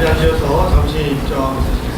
자리에 앉으셔서 잠시 입장하시겠습니다.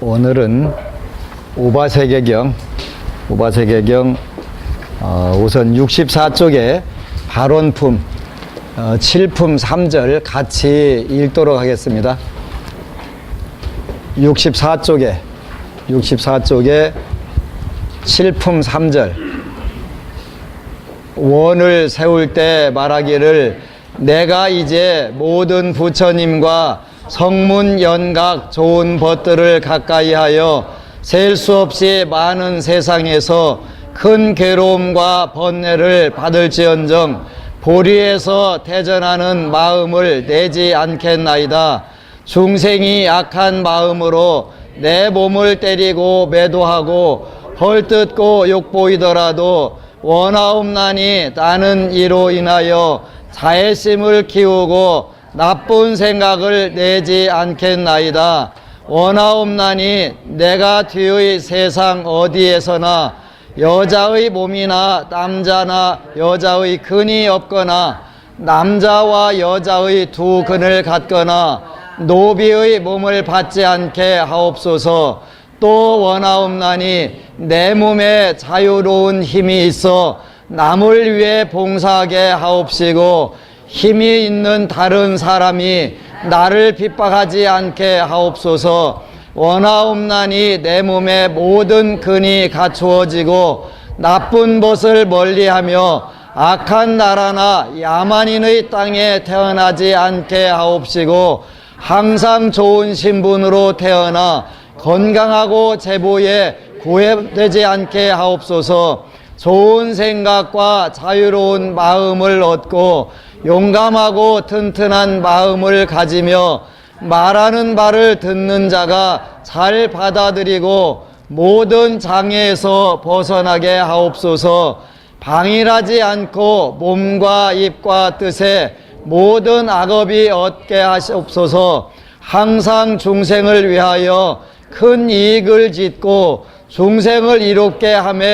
오늘은 우바세계경 우선 64쪽에 발원품 7품 3절 같이 읽도록 하겠습니다. 64쪽에 7품 3절 원을 세울 때 말하기를 내가 이제 모든 부처님과 성문 연각 좋은 벗들을 가까이하여 셀 수 없이 많은 세상에서 큰 괴로움과 번뇌를 받을지언정 보리에서 대전하는 마음을 내지 않겠나이다. 중생이 악한 마음으로 내 몸을 때리고 매도하고 헐뜯고 욕보이더라도 원하옵나니 나는 이로 인하여 자애심을 키우고 나쁜 생각을 내지 않겠나이다. 원하옵나니 내가 뒤의 세상 어디에서나 여자의 몸이나 남자나 여자의 근이 없거나 남자와 여자의 두 근을 갖거나 노비의 몸을 받지 않게 하옵소서. 또 원하옵나니 내 몸에 자유로운 힘이 있어 남을 위해 봉사하게 하옵시고 힘이 있는 다른 사람이 나를 핍박하지 않게 하옵소서. 원하옵나니 내 몸의 모든 근이 갖추어지고 나쁜 것을 멀리하며 악한 나라나 야만인의 땅에 태어나지 않게 하옵시고 항상 좋은 신분으로 태어나 건강하고 제보에 구애되지 않게 하옵소서. 좋은 생각과 자유로운 마음을 얻고 용감하고 튼튼한 마음을 가지며 말하는 바를 듣는 자가 잘 받아들이고 모든 장애에서 벗어나게 하옵소서. 방일하지 않고 몸과 입과 뜻에 모든 악업이 얻게 하옵소서. 항상 중생을 위하여 큰 이익을 짓고 중생을 이롭게 하며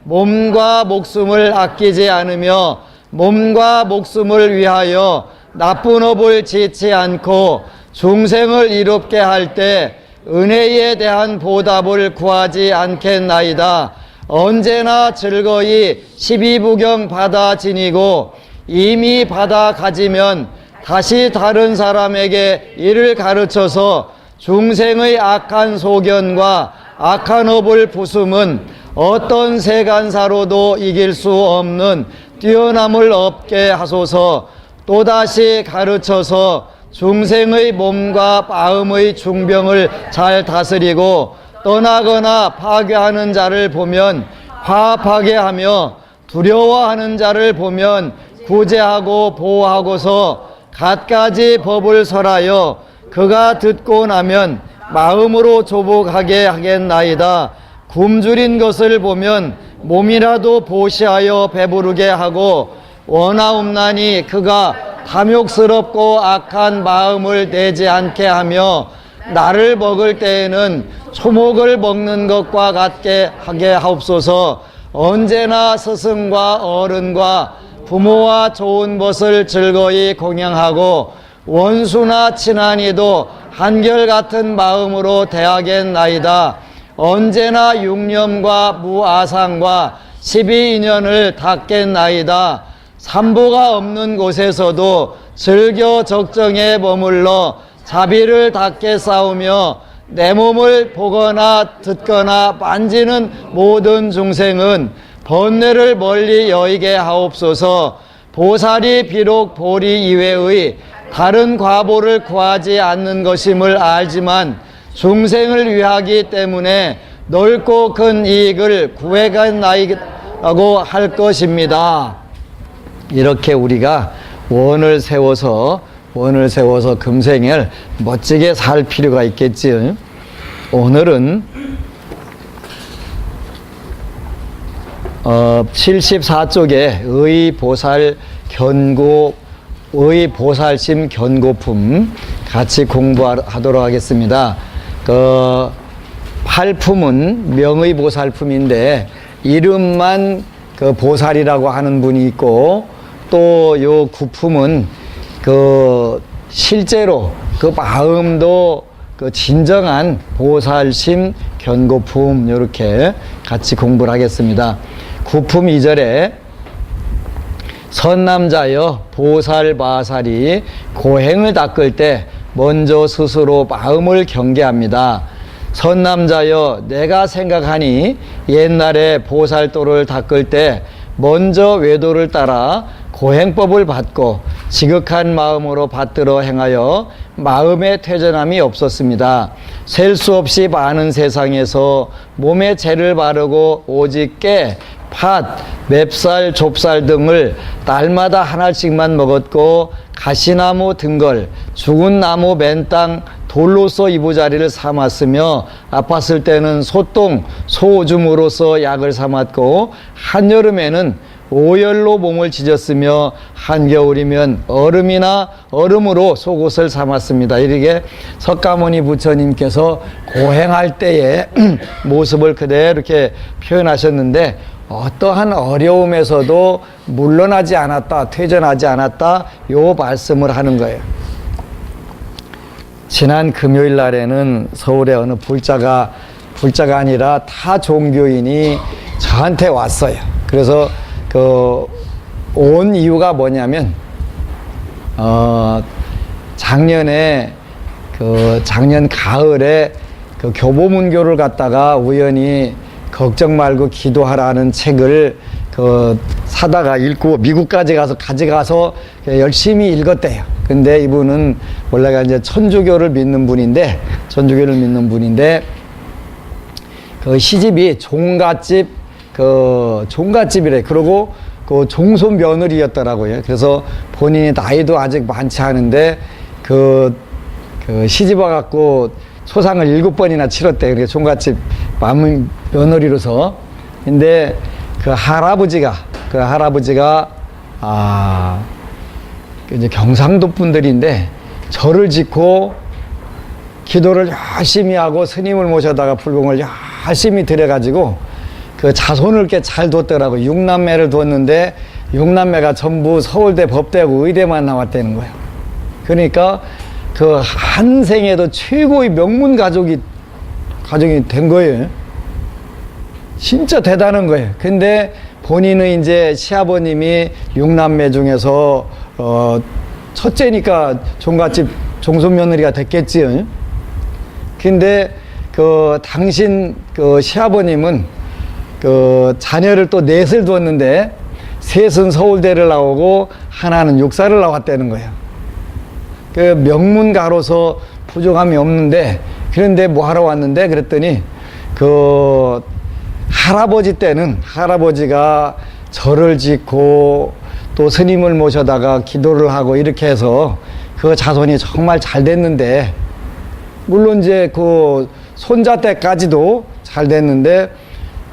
몸과 목숨을 아끼지 않으며 몸과 목숨을 위하여 나쁜 업을 짓지 않고 중생을 이롭게 할 때 은혜에 대한 보답을 구하지 않겠나이다. 언제나 즐거이 12부경 받아 지니고 이미 받아 가지면 다시 다른 사람에게 이를 가르쳐서 중생의 악한 소견과 악한 업을 부수면 어떤 세간사로도 이길 수 없는 뛰어남을 얻게 하소서. 또다시 가르쳐서 중생의 몸과 마음의 중병을 잘 다스리고 떠나거나 파괴하는 자를 보면 화합하게 하며 두려워하는 자를 보면 구제하고 보호하고서 갖가지 법을 설하여 그가 듣고 나면 마음으로 조복하게 하겠나이다. 굶주린 것을 보면 몸이라도 보시하여 배부르게 하고 원하옵나니 그가 탐욕스럽고 악한 마음을 내지 않게 하며 나를 먹을 때에는 초목을 먹는 것과 같게 하게 하옵소서. 언제나 스승과 어른과 부모와 좋은 것을 즐거이 공양하고 원수나 친한이도 한결같은 마음으로 대하겠나이다. 언제나 육념과 무아상과 12인연을 닦겠나이다. 삼보가 없는 곳에서도 즐겨 적정에 머물러 자비를 닦게 싸우며 내 몸을 보거나 듣거나 만지는 모든 중생은 번뇌를 멀리 여의게 하옵소서. 보살이 비록 보리 이외의 다른 과보를 구하지 않는 것임을 알지만 중생을 위하기 때문에 넓고 큰 이익을 구해가나이라고 할 것입니다. 이렇게 우리가 원을 세워서 금생을 멋지게 살 필요가 있겠지. 오늘은 74쪽에 의보살심 견고품 같이 공부하도록 하겠습니다. 그 8품은 명의보살품인데 이름만 그 보살이라고 하는 분이 있고, 또 요 9품은 그 실제로 그 마음도 그 진정한 보살심 견고품, 이렇게 같이 공부를 하겠습니다. 9품 2절에 선남자여 보살바살이 고행을 닦을 때 먼저 스스로 마음을 경계합니다. 선남자여 내가 생각하니 옛날에 보살도를 닦을 때 먼저 외도를 따라 고행법을 받고 지극한 마음으로 받들어 행하여 마음의 퇴전함이 없었습니다. 셀 수 없이 많은 세상에서 몸에 재를 바르고 오직 깨, 팥, 맵쌀, 좁쌀 등을 날마다 하나씩만 먹었고 가시나무 등걸, 죽은 나무 맨땅, 돌로서 이부자리를 삼았으며 아팠을 때는 소똥, 소오줌으로서 약을 삼았고 한여름에는 오열로 몸을 지졌으며 한겨울이면 얼음으로 속옷을 삼았습니다. 이렇게 석가모니 부처님께서 고행할 때의 모습을 그대로 이렇게 표현하셨는데, 어떠한 어려움에서도 물러나지 않았다, 퇴전하지 않았다, 요 말씀을 하는 거예요. 지난 금요일 날에는 서울에 어느 불자가 아니라 타 종교인이 저한테 왔어요. 그래서 온 이유가 뭐냐면, 작년 가을에 그 교보문교를 갖다가 우연히 걱정 말고 기도하라는 책을 사다가 읽고 미국까지 가져가서 열심히 읽었대요. 근데 이분은 원래가 이제 천주교를 믿는 분인데 그 시집이 종갓집이래. 그러고 그 종손 며느리였더라고요. 그래서 본인이 나이도 아직 많지 않은데 시집 와갖고 소상을 7번이나 치렀대. 그러니까 종갓집 며느리로서. 근데 그 할아버지가 이제 경상도 분들인데 절을 짓고 기도를 열심히 하고 스님을 모셔다가 불공을 열심히 들여가지고 그 자손을 이렇게 잘 뒀더라고요. 6남매를 뒀는데 6남매가 전부 서울대 법대하고 의대만 나왔다는 거예요. 그러니까 그 한 생에도 최고의 명문 가족이 된 거예요. 진짜 대단한 거예요. 근데 본인은 이제 시아버님이 6남매 중에서 첫째니까 종갓집 종손며느리가 됐겠지요. 근데 당신 시아버님은 자녀를 또 넷을 두었는데 셋은 서울대를 나오고 하나는 육사를 나왔다는 거예요. 명문가로서 부족함이 없는데, 그런데 뭐 하러 왔는데 그랬더니 할아버지 때는 할아버지가 절을 짓고 또 스님을 모셔다가 기도를 하고 이렇게 해서 그 자손이 정말 잘 됐는데, 물론 이제 손자 때까지도 잘 됐는데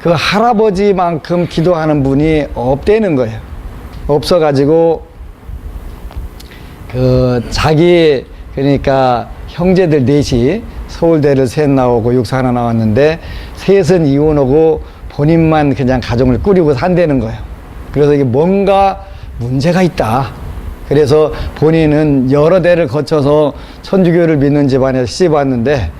그 할아버지만큼 기도하는 분이 없다는 거예요. 없어가지고 그러니까 형제들 넷이 서울대를 셋 나오고 육사 하나 나왔는데 셋은 이혼하고 본인만 그냥 가정을 꾸리고 산다는 거예요. 그래서 이게 뭔가 문제가 있다. 그래서 본인은 여러 대를 거쳐서 천주교를 믿는 집안에서 시집 왔는데,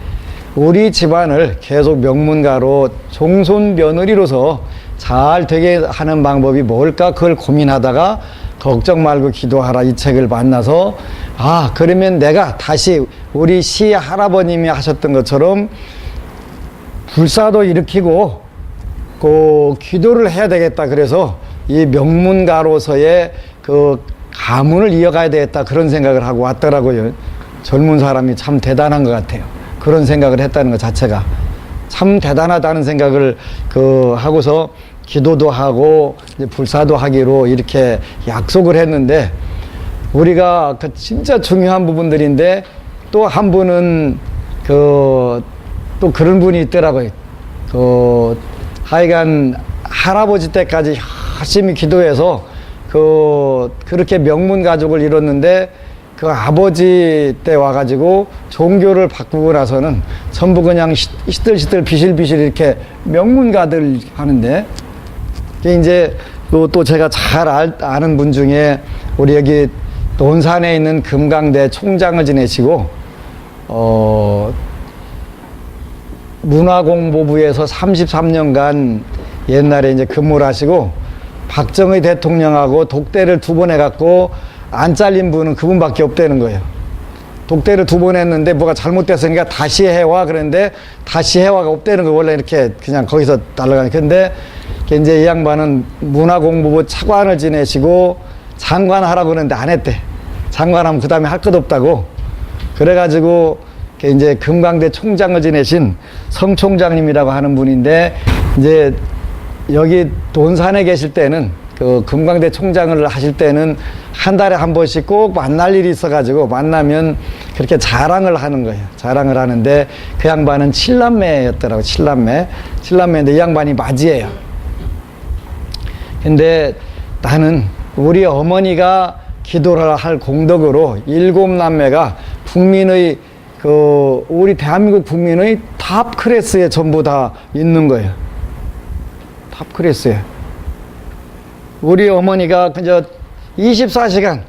우리 집안을 계속 명문가로 종손 며느리로서 잘 되게 하는 방법이 뭘까, 그걸 고민하다가 걱정 말고 기도하라 이 책을 만나서 그러면 내가 다시 우리 시 할아버님이 하셨던 것처럼 불사도 일으키고 그 기도를 해야 되겠다. 그래서 이 명문가로서의 그 가문을 이어가야 되겠다. 그런 생각을 하고 왔더라고요. 젊은 사람이 참 대단한 것 같아요. 그런 생각을 했다는 것 자체가 참 대단하다는 생각을 하고서 기도도 하고 이제 불사도 하기로 이렇게 약속을 했는데, 우리가 진짜 중요한 부분들인데 또 한 분은 또 그런 분이 있더라고요. 하여간 할아버지 때까지 열심히 기도해서 그렇게 명문 가족을 이뤘는데 그 아버지 때 와가지고 종교를 바꾸고 나서는 전부 그냥 시들시들 비실비실 이렇게 명문가들 하는데, 이제 또 제가 잘 아는 분 중에 우리 여기 논산에 있는 금강대 총장을 지내시고 문화공보부에서 33년간 옛날에 이제 근무를 하시고 박정희 대통령하고 독대를 2번 해갖고 안 잘린 분은 그분밖에 없다는 거예요. 독대를 2번 했는데 뭐가 잘못됐으니까 다시 해와 그랬는데 다시 해와가 없다는 거예요. 원래 이렇게 그냥 거기서 날아가는. 근데 이제 이 양반은 문화공보부 차관을 지내시고 장관 하라고 그랬는데 안 했대. 장관하면 그 다음에 할 것 없다고. 그래가지고 이제 금강대 총장을 지내신 성 총장님이라고 하는 분인데, 이제 여기 논산에 계실 때는 금강대 총장을 하실 때는 한 달에 한 번씩 꼭 만날 일이 있어가지고 만나면 그렇게 자랑을 하는 거예요. 자랑을 하는데 그 양반은 7남매였더라고. 7남매인데 이 양반이 맞이에요. 근데 나는 우리 어머니가 기도를 할 공덕으로 7남매가 국민의 우리 대한민국 국민의 탑 클래스에 전부 다 있는 거예요. 탑 클래스에. 우리 어머니가 그저 24시간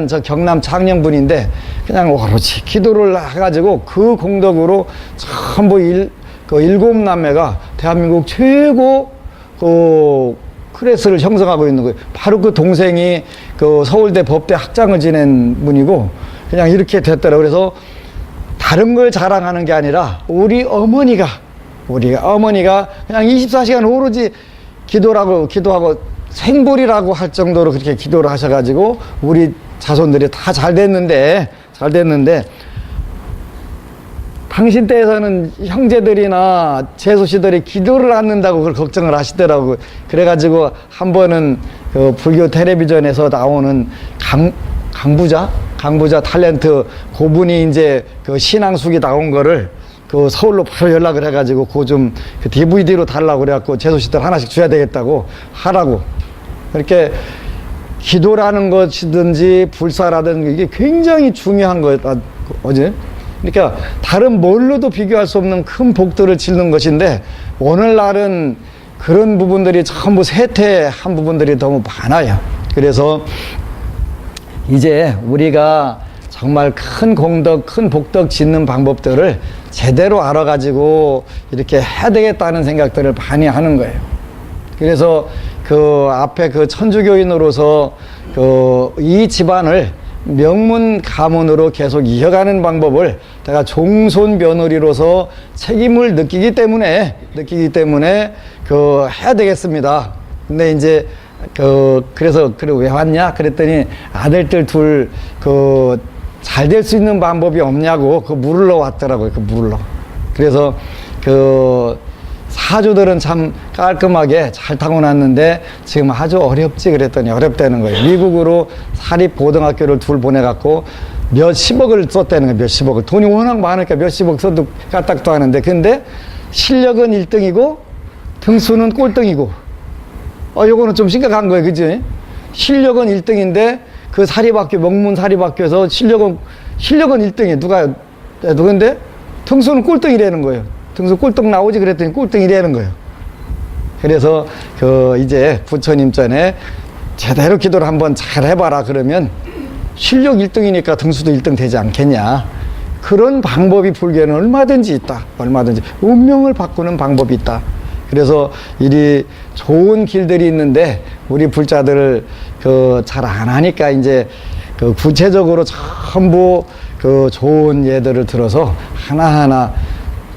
저 경남 창녕분인데 그냥 오로지 기도를 해가지고 그 공덕으로 전부 7남매가 대한민국 최고 클래스를 형성하고 있는 거예요. 바로 그 동생이 서울대 법대 학장을 지낸 분이고 그냥 이렇게 됐더라고요. 그래서 다른 걸 자랑하는 게 아니라 우리 어머니가 그냥 24시간 오로지 기도하고 생불이라고 할 정도로 그렇게 기도를 하셔가지고 우리 자손들이 다 잘 됐는데 당신 때에서는 형제들이나 제수씨들이 기도를 않는다고 그걸 걱정을 하시더라고요. 그래가지고 한 번은 불교 텔레비전에서 나오는 강부자 탤런트 그분이 이제 신앙숙이 나온 거를 서울로 바로 연락을 해가지고 그 DVD로 달라고 그래갖고 제수씨들 하나씩 줘야 되겠다고 하라고. 이렇게 기도라는 것이든지 불사라든지 이게 굉장히 중요한 거다. 그러니까 다른 뭘로도 비교할 수 없는 큰 복들을 짓는 것인데 오늘날은 그런 부분들이 전부 쇠퇴한 부분들이 너무 많아요. 그래서 이제 우리가 정말 큰 공덕, 큰 복덕 짓는 방법들을 제대로 알아가지고 이렇게 해야 되겠다는 생각들을 많이 하는 거예요. 그래서 앞에 천주교인으로서 이 집안을 명문 가문으로 계속 이어가는 방법을 내가 종손 며느리로서 책임을 느끼기 때문에 해야 되겠습니다. 근데 이제 그래서 왜 왔냐? 그랬더니 아들들 둘 잘 될 수 있는 방법이 없냐고 물으러 왔더라고요. 물으러. 그래서 사주들은 참 깔끔하게 잘 타고났는데 지금 아주 어렵지 그랬더니 어렵다는 거예요. 미국으로 사립고등학교를 둘 보내갖고 몇십억을 썼다는 거예요. 몇십억을. 돈이 워낙 많으니까 몇십억 써도 까딱도 하는데, 근데 실력은 1등이고 등수는 꼴등이고. 요거는 좀 심각한 거예요. 그지? 실력은 1등인데 그 사립학교, 명문 사립학교에서 실력은 1등이에요. 누군데? 등수는 꼴등이라는 거예요. 등수 꼴등 나오지 그랬더니 꼴등이라는 거예요. 그래서 이제 부처님 전에 제대로 기도를 한번 잘 해봐라 그러면 실력 1등이니까 등수도 1등 되지 않겠냐. 그런 방법이 불교에는 얼마든지 있다. 얼마든지 운명을 바꾸는 방법이 있다. 그래서 이리 좋은 길들이 있는데 우리 불자들을 잘 안 하니까 이제 그 구체적으로 전부 그 좋은 예들을 들어서 하나하나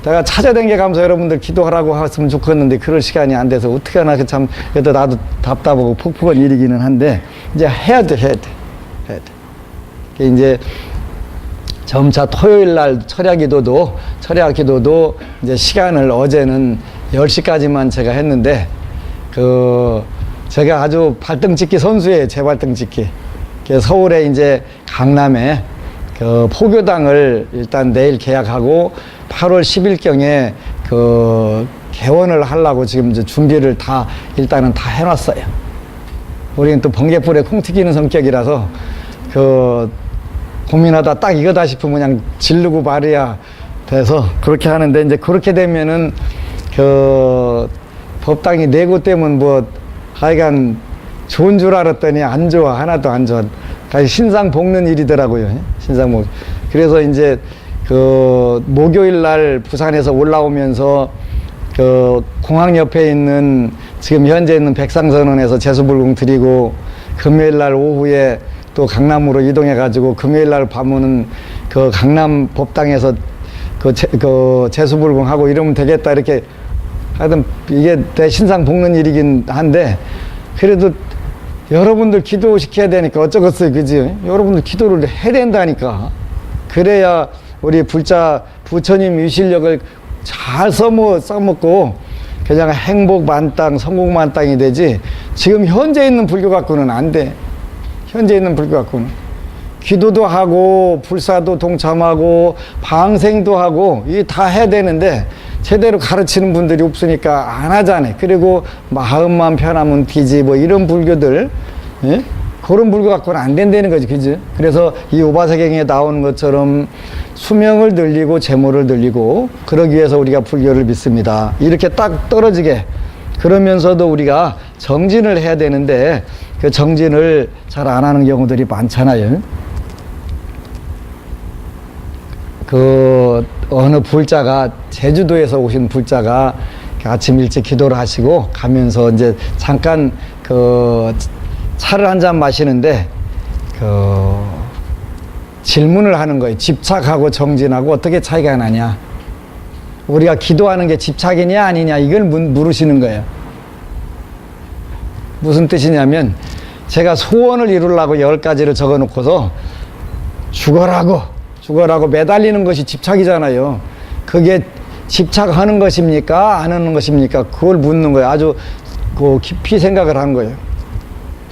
내가 찾아다니게 가면서 여러분들 기도하라고 했으면 좋겠는데 그럴 시간이 안 돼서 어떻게 하나 참 그래도 나도 답답하고 퍽퍽한 일이기는 한데 이제 해야 돼. 이제 점차 토요일 날 철야 기도도 이제 시간을 어제는 10시까지만 제가 했는데 제가 아주 발등찍기 선수예요. 제 발등찍기. 서울에 이제 강남에 포교당을 일단 내일 계약하고 8월 10일경에 개원을 하려고 지금 이제 준비를 일단은 다 해놨어요. 우리는 또 번개불에 콩 튀기는 성격이라서 고민하다 딱 이거다 싶으면 그냥 지르고 말이야 돼서 그렇게 하는데 이제 그렇게 되면은 법당이 내고 때문에 뭐 하여간 좋은 줄 알았더니 안 좋아. 하나도 안 좋아. 신상 볶는 일이더라고요. 신상 볶. 그래서 이제 목요일 날 부산에서 올라오면서 공항 옆에 있는 지금 현재 있는 백상선언에서 제수불공 드리고 금요일 날 오후에 또 강남으로 이동해 가지고 금요일 날 밤은 강남 법당에서 제수불공 하고 이러면 되겠다 이렇게 하여튼 이게 내 신상 볶는 일이긴 한데 그래도 여러분들 기도시켜야 되니까 어쩌겠어요. 그지? 여러분들 기도를 해야 된다니까. 그래야 우리 부처님 유실력을 잘 써먹고 그냥 행복 만땅, 성공 만땅이 되지. 지금 현재 있는 불교 갖고는 안 돼. 현재 있는 불교 갖고는. 기도도 하고, 불사도 동참하고, 방생도 하고, 이게 다 해야 되는데, 제대로 가르치는 분들이 없으니까 안 하잖아요. 그리고 마음만 편하면 되지, 뭐 이런 불교들, 예? 그런 불교 갖고는 안 된다는 거지, 그지? 그래서 이 오바사경에 나오는 것처럼 수명을 늘리고 재물을 늘리고, 그러기 위해서 우리가 불교를 믿습니다. 이렇게 딱 떨어지게. 그러면서도 우리가 정진을 해야 되는데, 그 정진을 잘 안 하는 경우들이 많잖아요. 어느 불자가, 제주도에서 오신 불자가 아침 일찍 기도를 하시고 가면서 이제 잠깐 차를 한 잔 마시는데 질문을 하는 거예요. 집착하고 정진하고 어떻게 차이가 나냐. 우리가 기도하는 게 집착이냐 아니냐 이걸 물으시는 거예요. 무슨 뜻이냐면 제가 소원을 이루려고 10가지를 적어 놓고서 죽어라고 매달리는 것이 집착이잖아요. 그게 집착하는 것입니까? 안 하는 것입니까? 그걸 묻는 거예요. 아주 깊이 생각을 한 거예요.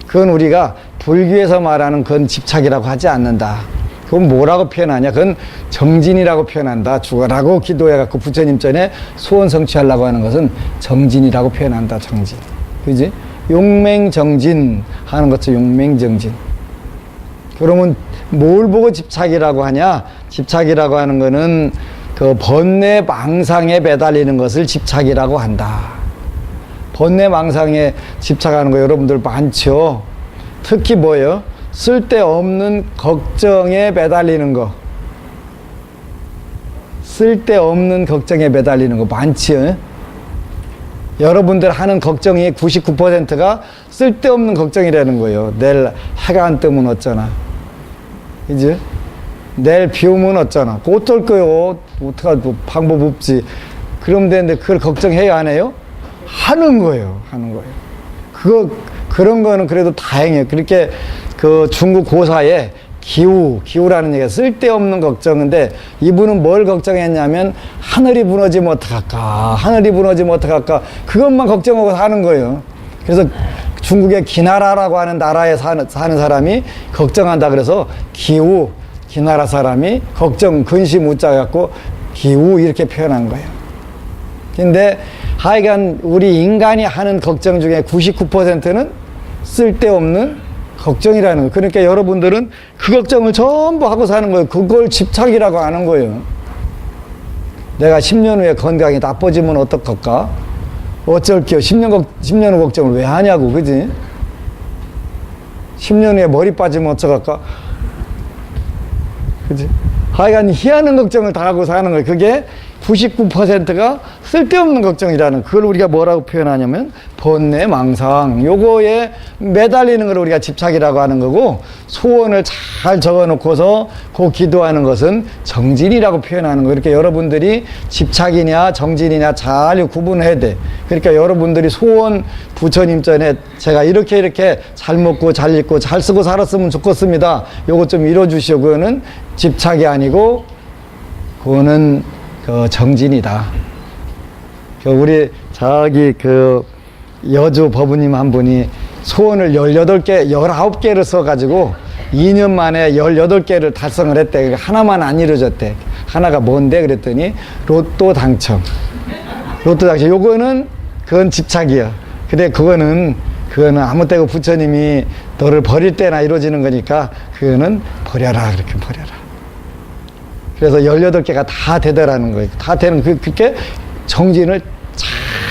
그건 우리가 불교에서 말하는 그건 집착이라고 하지 않는다. 그건 뭐라고 표현하냐? 그건 정진이라고 표현한다. 죽어라고 기도해갖고 부처님 전에 소원 성취하려고 하는 것은 정진이라고 표현한다. 정진. 그지? 용맹정진 하는 것도 용맹정진. 그러면 뭘 보고 집착이라고 하냐? 집착이라고 하는 거는 번뇌 망상에 매달리는 것을 집착이라고 한다. 번뇌 망상에 집착하는 거 여러분들 많죠? 특히 뭐예요? 쓸데없는 걱정에 매달리는 거. 쓸데없는 걱정에 매달리는 거 많지요? 여러분들 하는 걱정이 99%가 쓸데없는 걱정이라는 거예요. 내일 해가 안 뜨면 어쩌나. 이제 내일 비 오면 어쩌나. 어떨 거요? 어떡하지? 뭐 방법 없지. 그러면 되는데 그걸 걱정해야 안 해요? 하는 거예요. 그런 거는 그래도 다행이에요. 그렇게 중국 고사에 기우라는 얘기가 쓸데없는 걱정인데 이분은 뭘 걱정했냐면 하늘이 무너지면 어떡할까 그것만 걱정하고 사는 거예요. 그래서 중국의 기나라라고 하는 나라에 사는 사람이 걱정한다 그래서 기나라 사람이 근심 우자 갖고 기우 이렇게 표현한 거예요. 근데 하여간 우리 인간이 하는 걱정 중에 99%는 쓸데없는 걱정이라는 거예요. 그러니까 여러분들은 그 걱정을 전부 하고 사는 거예요. 그걸 집착이라고 하는 거예요. 내가 10년 후에 건강이 나빠지면 어떡할까? 어쩔게요. 10년 후 걱정을 왜 하냐고, 그지? 10년 후에 머리 빠지면 어떡할까? 그지? 하여간 희한한 걱정을 다 하고 사는 거예요. 그게 99%가 쓸데없는 걱정이라는, 그걸 우리가 뭐라고 표현하냐면 번뇌망상, 요거에 매달리는 걸 우리가 집착이라고 하는 거고, 소원을 잘 적어놓고서 그 기도하는 것은 정진이라고 표현하는 거. 이렇게 여러분들이 집착이냐 정진이냐 잘 구분해야 돼. 그러니까 여러분들이 소원 부처님 전에 제가 이렇게 잘 먹고 잘 입고 잘 쓰고 살았으면 좋겠습니다, 요거 좀 이뤄주시오. 그거는 집착이 아니고 그거는 그 정진이다. 우리 저기 그 여주 법우님 한 분이 소원을 18개, 19개를 써가지고 2년 만에 18개를 달성을 했대. 하나만 안 이루어졌대. 하나가 뭔데? 그랬더니 로또 당첨. 로또 당첨. 요거는 그건 집착이야. 근데 그거는 아무 때고 부처님이 너를 버릴 때나 이루어지는 거니까 그거는 버려라. 그렇게 버려라. 그래서 18개가 다 되더라는 거예요. 다 되는, 그렇게 정진을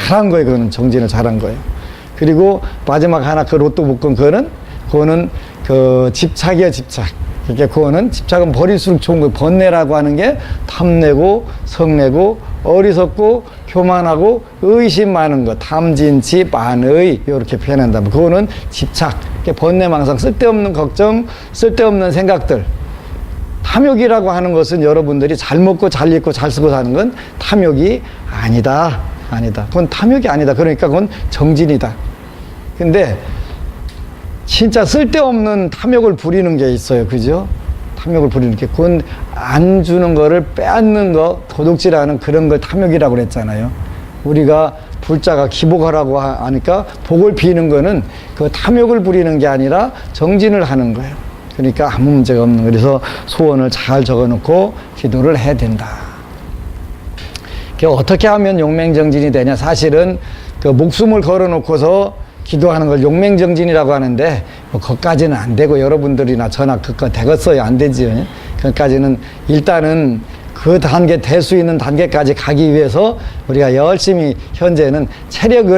잘한 거예요. 그거는 정진을 잘한 거예요. 그리고 마지막 하나 그 로또 복권, 그거는 그 집착이야, 집착. 그러니까 그거는 집착은 버릴수록 좋은 거예요. 번뇌라고 하는 게 탐내고, 성내고, 어리석고, 교만하고, 의심 많은 거. 탐진치, 만의, 이렇게 표현한다면. 그거는 집착. 번뇌망상, 쓸데없는 걱정, 쓸데없는 생각들. 탐욕이라고 하는 것은 여러분들이 잘 먹고 잘 입고 잘 쓰고 사는 건 탐욕이 아니다. 아니다. 그건 탐욕이 아니다. 그러니까 그건 정진이다. 근데 진짜 쓸데없는 탐욕을 부리는 게 있어요. 그죠? 탐욕을 부리는 게, 그건 안 주는 거를 빼앗는 거, 도둑질하는 그런 걸 탐욕이라고 그랬잖아요. 우리가 불자가 기복하라고 하니까 복을 비는 거는 그 탐욕을 부리는 게 아니라 정진을 하는 거예요. 그러니까 아무 문제가 없는, 그래서 소원을 잘 적어놓고 기도를 해야 된다. 어떻게 하면 용맹정진이 되냐? 사실은 그 목숨을 걸어놓고서 기도하는 걸 용맹정진이라고 하는데, 뭐 그것까지는 안 되고, 여러분들이나 저나 그거 되겠어요? 안 되지. 그것까지는 일단은 그 단계, 될 수 있는 단계까지 가기 위해서 우리가 열심히 현재는 체력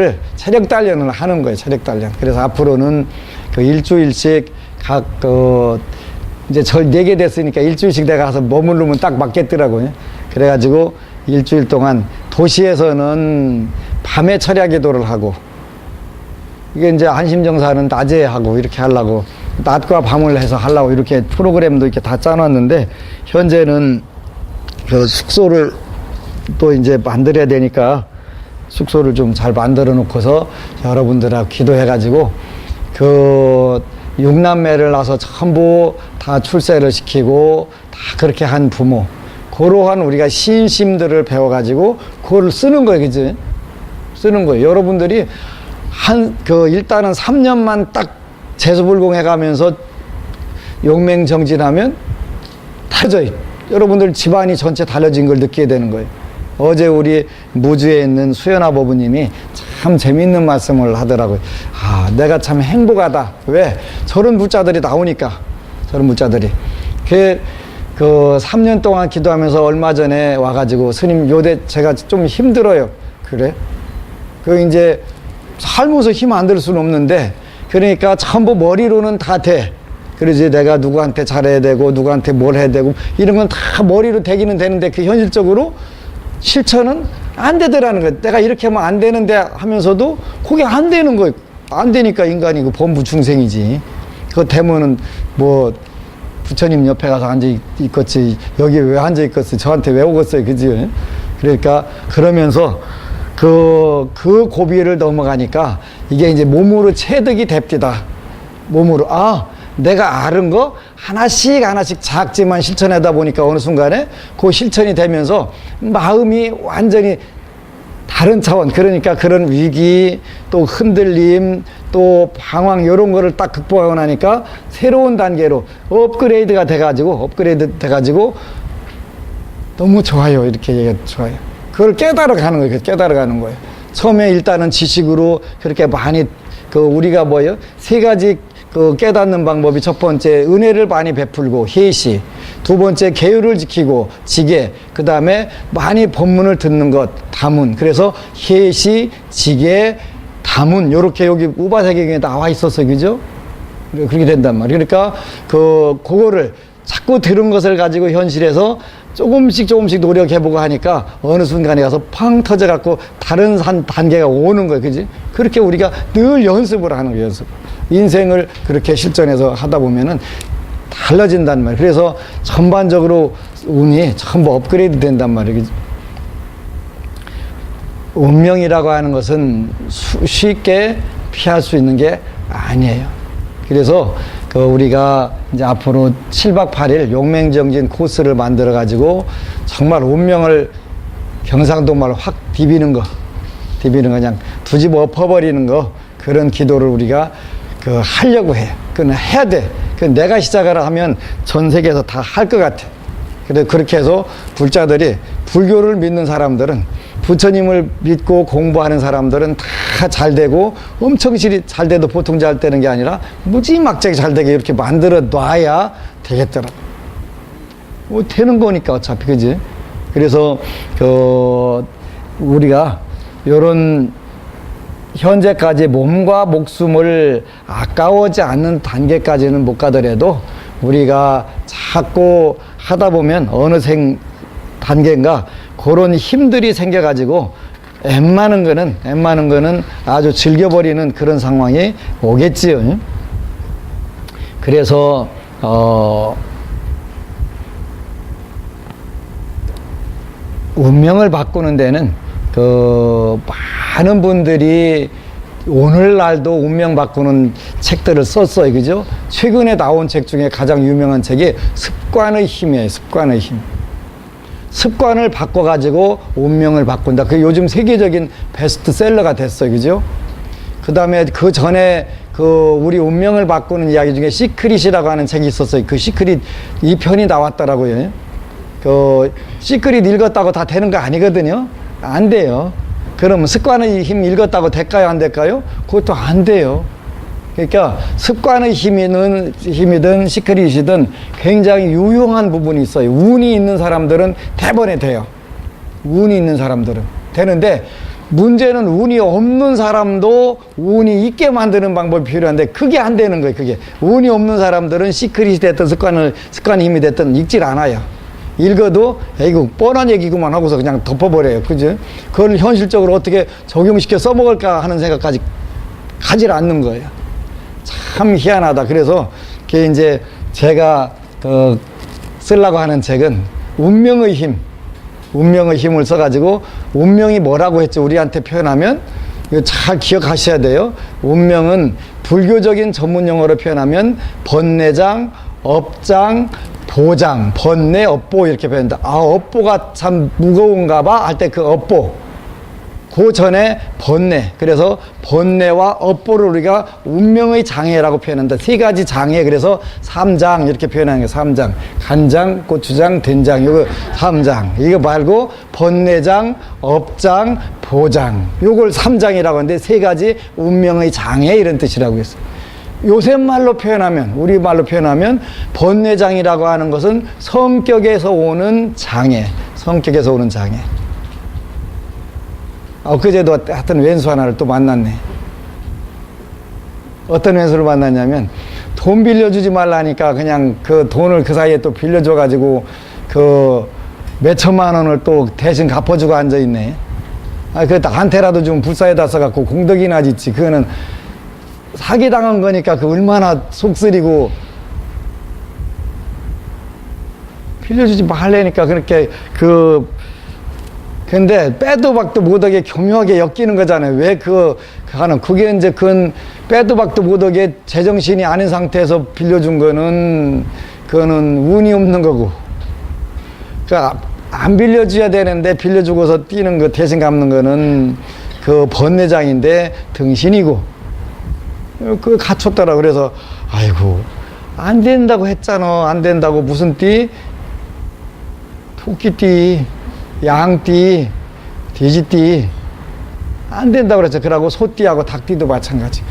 단련을 하는 거예요. 체력 단련. 그래서 앞으로는 그 일주일씩 이제 절 4개 됐으니까 일주일씩 내가 가서 머무르면 딱 맞겠더라고요. 그래가지고 일주일 동안 도시에서는 밤에 철야 기도를 하고, 이게 이제 안심정사는 낮에 하고, 이렇게 하려고, 낮과 밤을 해서 하려고 이렇게 프로그램도 이렇게 다 짜놨는데, 현재는 그 숙소를 또 이제 만들어야 되니까 숙소를 좀 잘 만들어 놓고서 여러분들하고 기도해가지고, 그 6남매를 낳아서 전부 다 출세를 시키고 다 그렇게 한 부모, 그러한 우리가 신심들을 배워가지고 그거를 쓰는 거예요. 그지? 쓰는 거예요. 여러분들이 일단은 3년만 딱 재수불공해 가면서 용맹정진하면 달라져요. 여러분들 집안이 전체 달라진 걸 느끼게 되는 거예요. 어제 우리 무주에 있는 수연아 법우님이 참 재밌는 말씀을 하더라고요. 아, 내가 참 행복하다. 왜? 저런 부자들이 나오니까. 저런 부자들이. 그 3년 동안 기도하면서 얼마 전에 와가지고, 스님 요대 제가 좀 힘들어요. 그래? 이제 살면서 힘 안 들 수는 없는데, 그러니까 전부 머리로는 다 돼. 그러지, 내가 누구한테 잘해야 되고 누구한테 뭘 해야 되고 이런 건 다 머리로 되기는 되는데, 그 현실적으로 실천은 안 되더라는 거예요. 내가 이렇게 하면 안 되는데 하면서도 그게 안 되는 거예요. 안 되니까 인간이 그 범부 중생이지. 그거 되면은 뭐 부처님 옆에 가서 앉아 있겠지, 여기 왜 앉아 있겠어요, 저한테 왜 오겠어요, 그지? 그러니까 그러면서 그 고비를 넘어가니까 이게 이제 몸으로 체득이 됩니다. 몸으로, 내가 아는 거 하나씩 작지만 실천하다 보니까 어느 순간에 그 실천이 되면서 마음이 완전히 다른 차원, 그러니까 그런 위기, 또 흔들림, 또 방황, 이런 거를 딱 극복하고 나니까 새로운 단계로 업그레이드 돼가지고 너무 좋아요. 이렇게 얘기가 좋아요. 그걸 깨달아가는 거예요. 깨달아가는 거예요. 처음에 일단은 지식으로 그렇게 많이, 우리가 세 가지 깨닫는 방법이, 첫 번째 은혜를 많이 베풀고 해시, 두 번째 계율을 지키고 지계, 그 다음에 많이 법문을 듣는 것, 다문. 그래서 해시, 지계, 다문, 요렇게 여기 우바사경에 나와 있었어요. 그죠? 그렇게 된단 말이에요. 그러니까 그거를 자꾸 들은 것을 가지고 현실에서 조금씩 노력해보고 하니까 어느 순간에 가서 팡 터져갖고 다른 단계가 오는 거예요. 그지? 그렇게 우리가 늘 연습을 하는 거예요. 연습. 인생을 그렇게 실전해서 하다 보면은 달라진단 말이에요. 그래서 전반적으로 운이 전부 업그레이드 된단 말이에요. 그지? 운명이라고 하는 것은 쉽게 피할 수 있는 게 아니에요. 그래서 우리가 이제 앞으로 7박 8일 용맹정진 코스를 만들어 가지고 정말 운명을 경상도 말로 확 디비는 거 그냥 두집어 엎어버리는 거, 그런 기도를 우리가 하려고 해요. 그건 해야 돼. 내가 시작을 하면 전 세계에서 다 할 것 같아. 그래서 그렇게 해서 불자들이, 불교를 믿는 사람들은, 부처님을 믿고 공부하는 사람들은 다 잘 되고, 엄청 잘 돼도 보통 잘 되는 게 아니라 무지막지하게 잘 되게 이렇게 만들어 놔야 되겠더라. 뭐 되는 거니까 어차피, 그지? 그래서 우리가 요런 현재까지 몸과 목숨을 아까워지 않는 단계까지는 못 가더라도 우리가 자꾸 하다 보면 어느 단계인가 그런 힘들이 생겨가지고 웬만한 거는 아주 즐겨버리는 그런 상황이 오겠지요. 그래서 운명을 바꾸는 데는 많은 분들이 오늘날도 운명 바꾸는 책들을 썼어요. 그죠? 최근에 나온 책 중에 가장 유명한 책이 습관의 힘이에요. 습관의 힘. 습관을 바꿔가지고 운명을 바꾼다. 그게 요즘 세계적인 베스트셀러가 됐어요. 그죠? 그 다음에 그 전에 우리 운명을 바꾸는 이야기 중에 시크릿이라고 하는 책이 있었어요. 그 시크릿 2편이 나왔더라고요. 시크릿 읽었다고 다 되는 거 아니거든요. 안 돼요. 그러면 습관의 힘 읽었다고 될까요? 안 될까요? 그것도 안 돼요. 그러니까 습관의 힘이든 시크릿이든 굉장히 유용한 부분이 있어요. 운이 있는 사람들은 대번에 돼요. 운이 있는 사람들은 되는데, 문제는 운이 없는 사람도 운이 있게 만드는 방법이 필요한데 그게 안 되는 거예요. 그게 운이 없는 사람들은 시크릿이 됐든 습관의 힘이 됐든 읽질 않아요. 읽어도 이거 뻔한 얘기구만 하고서 그냥 덮어버려요. 그죠? 그걸 현실적으로 어떻게 적용시켜 써먹을까 하는 생각까지 가지 않는 거예요. 참 희한하다. 그래서 그게 이제 제가 쓰려고 하는 책은 운명의 힘을 써가지고, 운명이 뭐라고 했죠? 우리한테 표현하면 이거 잘 기억하셔야 돼요. 운명은 불교적인 전문 용어로 표현하면 번뇌장, 업장, 보장, 번뇌, 업보 이렇게 표현한다. 아, 업보가 참 무거운가 봐 할 때 그 업보, 그 전에 번뇌. 그래서 번뇌와 업보를 우리가 운명의 장애라고 표현한다. 세 가지 장애. 그래서 3장 이렇게 표현하는 거예요. 3장. 간장, 고추장, 된장. 이거 3장. 이거 말고 번뇌장, 업장, 보장. 요걸 3장이라고 하는데 세 가지 운명의 장애 이런 뜻이라고 했어요. 요새 말로 표현하면, 우리 말로 표현하면 번뇌장이라고 하는 것은 성격에서 오는 장애. 성격에서 오는 장애. 엊그제도 하여튼 왼수 하나를 또 만났네. 어떤 왼수를 만났냐면, 돈 빌려주지 말라니까 그냥 그 돈을 그 사이에 또 빌려줘가지고 몇 천만 원을 또 대신 갚아주고 앉아있네. 그 나한테라도 좀 불사에다 써갖고 공덕이나 짓지. 그거는 사기당한 거니까 그 얼마나 속쓰리고, 빌려주지 말라니까 그렇게 근데 빼도 박도 못하게 교묘하게 엮이는 거잖아요. 왜 그게 이제 빼도 박도 못하게 제정신이 아닌 상태에서 빌려준 거는, 그거는 운이 없는 거고. 그러니까 안 빌려줘야 되는데 빌려주고서 뛰는 거, 대신 갚는 거는 그 번뇌장인데 등신이고. 그거 갖췄더라. 그래서, 아이고, 안 된다고 했잖아. 안 된다고. 무슨 띠? 토끼띠, 양띠, 돼지띠. 안 된다고 그랬죠. 그러고 소띠하고 닭띠도 마찬가지.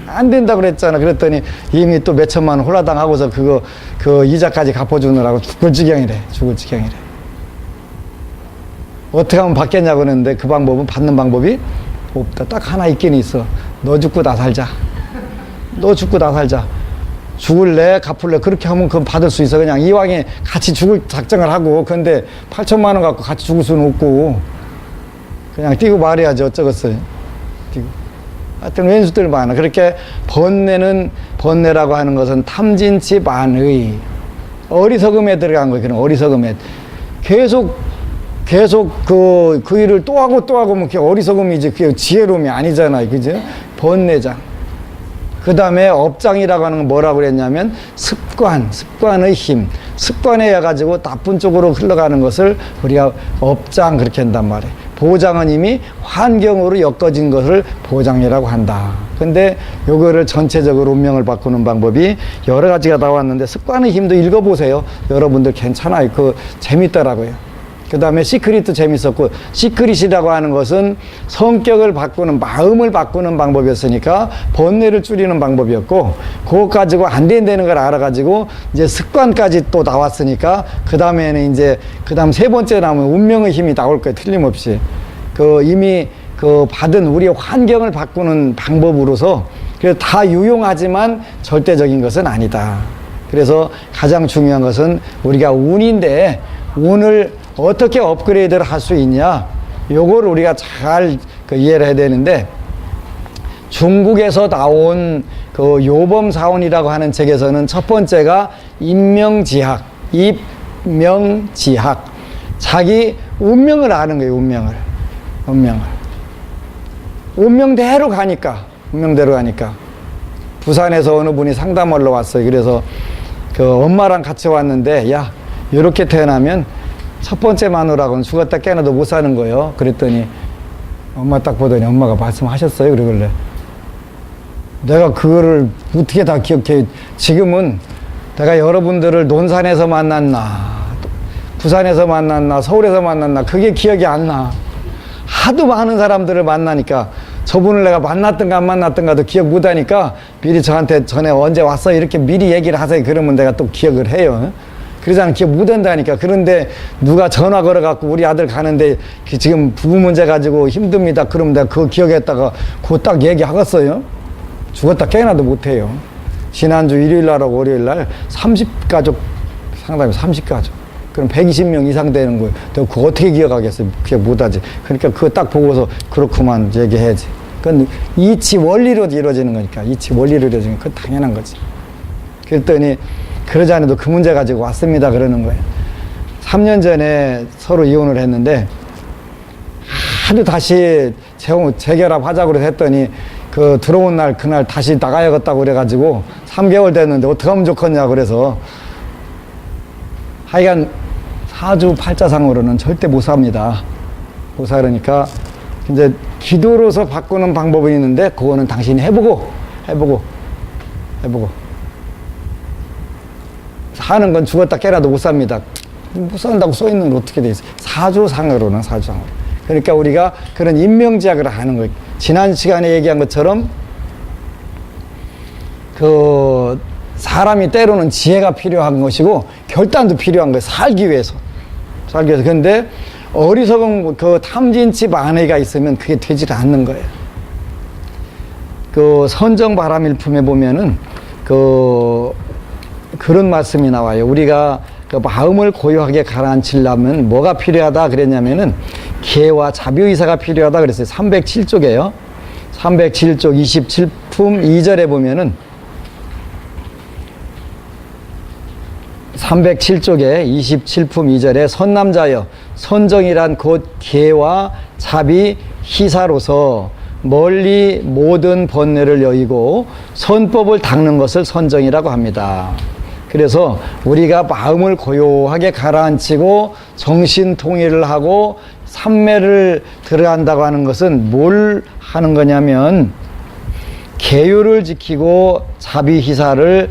안 된다고 그랬잖아. 그랬더니 이미 또 몇 천만 원 홀라당 하고서 그 이자까지 갚아주느라고 죽을 지경이래. 어떻게 하면 받겠냐고 그랬는데 그 방법은, 받는 방법이 없다. 딱 하나 있긴 있어. 너 죽고 나 살자. 죽을래 갚을래 그렇게 하면 그건 받을 수 있어. 그냥 이왕에 같이 죽을 작정을 하고. 근데 8천만 원 갖고 같이 죽을 수는 없고 그냥 뛰고 말해야지 어쩌겠어요. 뛰고. 하여튼 왼수들 많아. 그렇게 번뇌라고 하는 것은 탐진치 만의 어리석음에 들어간 거예요. 그런 어리석음에 계속 그 일을 또 하고 뭐 어리석음이지 그게 지혜로움이 아니잖아요. 그죠? 번뇌장. 그 다음에 업장이라고 하는 건 뭐라고 그랬냐면 습관의 힘. 습관에 의해 가지고 나쁜 쪽으로 흘러가는 것을 우리가 업장 그렇게 한단 말이에요. 보장은 이미 환경으로 엮어진 것을 보장이라고 한다. 근데 요거를 전체적으로 운명을 바꾸는 방법이 여러 가지가 나왔는데 습관의 힘도 읽어보세요. 여러분들 괜찮아요. 재밌더라고요. 그 다음에 시크릿도 재밌었고, 시크릿이라고 하는 것은 성격을 바꾸는, 마음을 바꾸는 방법이었으니까 번뇌를 줄이는 방법이었고, 그거 가지고 안 된다는 걸 알아가지고 이제 습관까지 또 나왔으니까 그 다음에는 이제 그 다음 세 번째 나오면 운명의 힘이 나올 거예요. 틀림없이. 이미 받은 우리의 환경을 바꾸는 방법으로서 그래서 다 유용하지만 절대적인 것은 아니다. 그래서 가장 중요한 것은 우리가 운인데 운을 어떻게 업그레이드를 할 수 있냐, 요걸 우리가 잘 이해를 해야 되는데, 중국에서 나온 요범사원이라고 하는 책에서는 첫 번째가 임명지학, 자기 운명을 아는 거예요. 운명대로 가니까 부산에서 어느 분이 상담하러 왔어요. 그래서 엄마랑 같이 왔는데, 야, 이렇게 태어나면 첫 번째 마누라고는 죽었다 깨어나도 못 사는 거예요. 그랬더니 엄마 딱 보더니 엄마가 말씀하셨어요. 그러길래 내가 그거를 어떻게 다 기억해. 지금은 내가 여러분들을 논산에서 만났나, 부산에서 만났나, 서울에서 만났나, 그게 기억이 안 나. 하도 많은 사람들을 만나니까 저분을 내가 만났던가 안 만났던가도 기억 못 하니까 미리 저한테 전에 언제 왔어 이렇게 미리 얘기를 하세요. 그러면 내가 또 기억을 해요. 그러지 않으면 기억 못 한다니까. 그런데 누가 전화 걸어갖고 우리 아들 가는데 지금 부부 문제 가지고 힘듭니다. 그러면 내가 그거 기억했다가 그거 딱 얘기하겠어요? 죽었다 깨어나도 못해요. 지난주 일요일날하고 월요일날 30가족 상담이 30가족. 그럼 120명 이상 되는 거예요. 내가 그거 어떻게 기억하겠어요? 기억 못하지. 그러니까 그거 딱 보고서 그렇구만 얘기해야지. 그건 이치 원리로 이루어지는 거니까. 이치 원리로 이루어지는 건 당연한 거지. 그랬더니 그러지 않아도 그 문제 가지고 왔습니다. 그러는 거예요. 3년 전에 서로 이혼을 했는데 하도 다시 재결합하자고 했더니 들어온 날 그날 다시 나가야겠다고 그래가지고 3개월 됐는데 어떻게 하면 좋겠냐 그래서 하여간 사주 팔자상으로는 절대 못 삽니다. 못 살으니까 이제 기도로서 바꾸는 방법이 있는데 그거는 당신이 해보고 사는 건 죽었다 깨라도 못 삽니다. 못 산다고 써있는 건 어떻게 돼 있어요? 사주상으로는. 그러니까 우리가 그런 인명지학을 하는 거예요. 지난 시간에 얘기한 것처럼 사람이 때로는 지혜가 필요한 것이고 결단도 필요한 거예요. 살기 위해서. 근데 어리석은 탐진치 만회가 있으면 그게 되질 않는 거예요. 선정바람일품에 보면은 그런 말씀이 나와요. 우리가 마음을 고요하게 가라앉히려면 뭐가 필요하다 그랬냐면은 계와 자비의사가 필요하다 그랬어요. 307쪽에요. 307쪽 27품 2절에 보면은 307쪽에 27품 2절에 선남자여 선정이란 곧 계와 자비 희사로서 멀리 모든 번뇌를 여의고 선법을 닦는 것을 선정이라고 합니다. 그래서 우리가 마음을 고요하게 가라앉히고 정신 통일을 하고 삼매를 들어간다고 하는 것은 뭘 하는 거냐면 계율을 지키고 자비희사를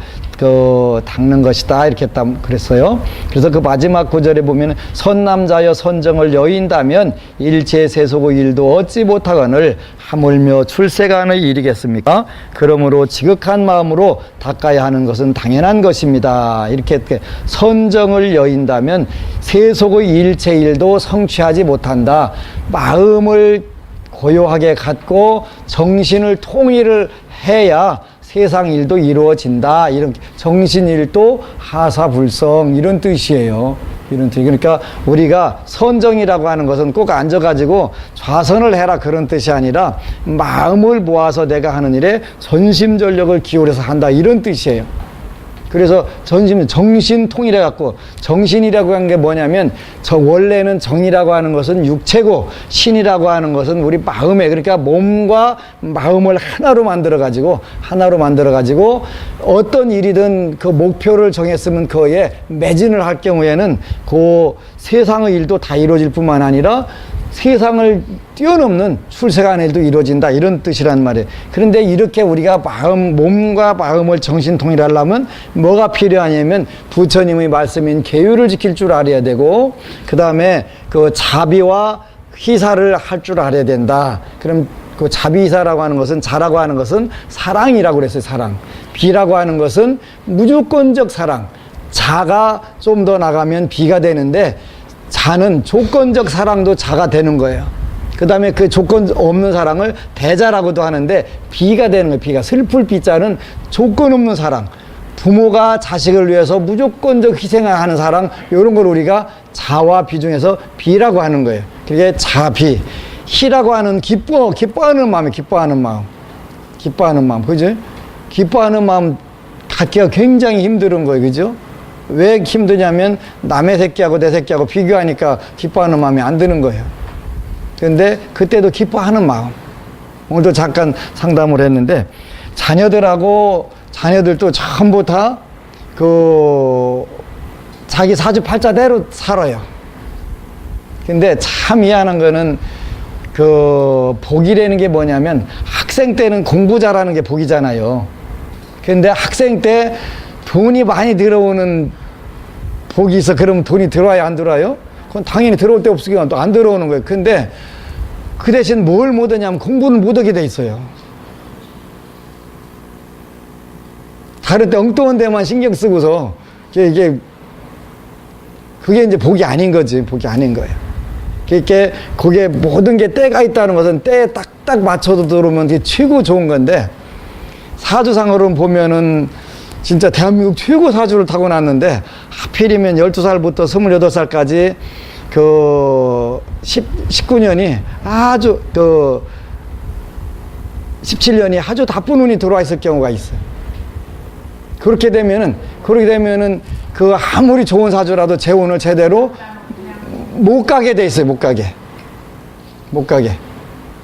닦는 것이다 이렇게 그랬어요. 그래서 마지막 구절에 보면 선남자여 선정을 여인다면 일체세속의 일도 얻지 못하거늘 하물며 출세간의 일이겠습니까? 그러므로 지극한 마음으로 닦아야 하는 것은 당연한 것입니다. 이렇게 선정을 여인다면 세속의 일체 일도 성취하지 못한다. 마음을 고요하게 갖고 정신을 통일을 해야 세상 일도 이루어진다. 이런 정신 일도 하사불성 이런 뜻이에요. 이런 뜻. 그러니까 우리가 선정이라고 하는 것은 꼭 앉아가지고 좌선을 해라 그런 뜻이 아니라 마음을 모아서 내가 하는 일에 전심전력을 기울여서 한다 이런 뜻이에요. 그래서 정신통일해 갖고 정신이라고 한 게 뭐냐면 저 원래는 정이라고 하는 것은 육체고 신이라고 하는 것은 우리 마음에 그러니까 몸과 마음을 하나로 만들어 가지고 어떤 일이든 그 목표를 정했으면 그에 매진을 할 경우에는 그 세상의 일도 다 이루어질 뿐만 아니라 세상을 뛰어넘는 출세간의 일도 이루어진다 이런 뜻이란 말이에요. 그런데 이렇게 우리가 몸과 마음을 정신통일하려면 뭐가 필요하냐면 부처님의 말씀인 계율을 지킬 줄 알아야 되고 그 다음에 그 자비와 희사를 할 줄 알아야 된다. 그럼 그 자비희사라고 하는 것은 자라고 하는 것은 사랑이라고 그랬어요. 사랑. 비라고 하는 것은 무조건적 사랑. 자가 좀 더 나가면 비가 되는데 자는 조건적 사랑도 자가 되는 거예요. 그 다음에 그 조건 없는 사랑을 대자라고도 하는데 비가 되는 거예요. 비가. 슬플 비자는 조건 없는 사랑. 부모가 자식을 위해서 무조건적 희생을 하는 사랑, 이런 걸 우리가 자와 비 중에서 비라고 하는 거예요. 그게 자비. 희라고 하는 기뻐하는 마음이 기뻐하는 마음. 그죠? 기뻐하는 마음 갖기가 굉장히 힘든 거예요. 그죠? 왜 힘드냐면 남의 새끼하고 내 새끼하고 비교하니까 기뻐하는 마음이 안 드는 거예요. 그런데 그때도 기뻐하는 마음. 오늘도 잠깐 상담을 했는데 자녀들도 전부 다 자기 사주팔자대로 살아요. 근데 참 미안한 거는 복이라는 게 뭐냐면 학생 때는 공부 잘하는 게 복이잖아요. 근데 학생 때 돈이 많이 들어오는 복이 있어. 그러면 돈이 들어와요, 안 들어와요? 그건 당연히 들어올 데 없으니까 또 안 들어오는 거예요. 근데 그 대신 뭘 못하냐면 공부는 못하게 돼 있어요. 다른 때 엉뚱한 데만 신경 쓰고서 그게 이제 복이 아닌 거지. 복이 아닌 거예요. 그게 모든 게 때가 있다는 것은 때에 딱딱 맞춰서 들어오면 그게 최고 좋은 건데 사주상으로 보면은 진짜 대한민국 최고 사주를 타고났는데 하필이면 12살부터 28살까지 19년이 아주 17년이 아주 나쁜 운이 들어와 있을 경우가 있어요. 그렇게 되면은 아무리 좋은 사주라도 재운을 제대로 못 가게 돼 있어요. 못 가게.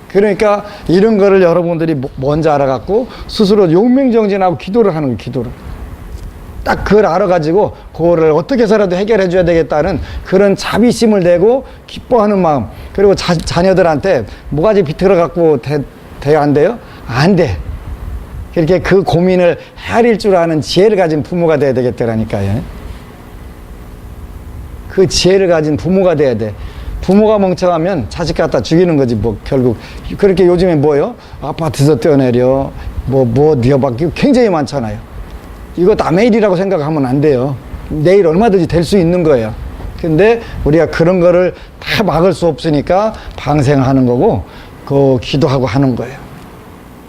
그러니까 이런 거를 여러분들이 먼저 알아갖고 스스로 용맹정진하고 기도를 하는 거예요. 기도를. 딱 그걸 알아가지고 그거를 어떻게 해서라도 해결해 줘야 되겠다는 그런 자비심을 내고 기뻐하는 마음. 그리고 자녀들한테 모가지 비틀어갖고 돼요? 안 돼요? 안 돼. 그렇게 그 고민을 헤아릴 줄 아는 지혜를 가진 부모가 돼야 되겠더라니까요. 그 지혜를 가진 부모가 돼야 돼. 부모가 멍청하면 자식 갖다 죽이는 거지, 결국. 그렇게 요즘에 뭐요? 아파트에서 뛰어내려, 뛰어박기 굉장히 많잖아요. 이거 남의 일이라고 생각하면 안 돼요. 내일 얼마든지 될 수 있는 거예요. 근데 우리가 그런 거를 다 막을 수 없으니까 방생하는 거고, 기도하고 하는 거예요.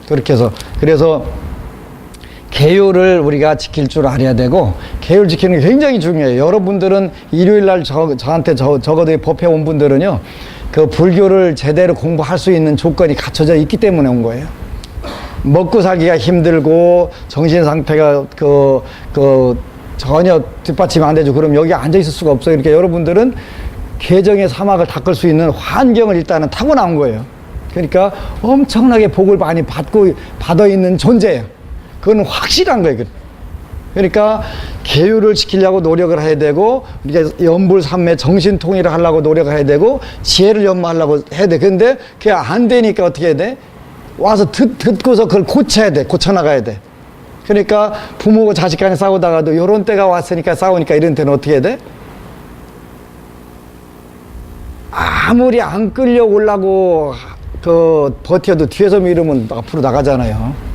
그렇게 해서, 그래서 계율을 우리가 지킬 줄 알아야 되고, 계율 지키는 게 굉장히 중요해요. 여러분들은 일요일 날 저한테 적어도 법회 온 분들은요, 불교를 제대로 공부할 수 있는 조건이 갖춰져 있기 때문에 온 거예요. 먹고 살기가 힘들고, 정신 상태가 전혀 뒷받침이 안 되죠. 그럼 여기 앉아 있을 수가 없어요. 그러니까 여러분들은 계정의 사막을 닦을 수 있는 환경을 일단은 타고 나온 거예요. 그러니까 엄청나게 복을 많이 받아 있는 존재예요. 그건 확실한 거예요. 그러니까 계율을 지키려고 노력을 해야 되고, 우리가 염불삼매 정신통일을 하려고 노력을 해야 되고, 지혜를 연마하려고 해야 돼. 근데 그게 안 되니까 어떻게 해야 돼? 와서 듣고서 그걸 고쳐야 돼. 고쳐나가야 돼. 그러니까 부모가 자식 간에 싸우다가도 요런 때가 왔으니까 싸우니까 이런 때는 어떻게 해야 돼? 아무리 안 끌려오려고 버텨도 뒤에서 밀으면 앞으로 나가잖아요.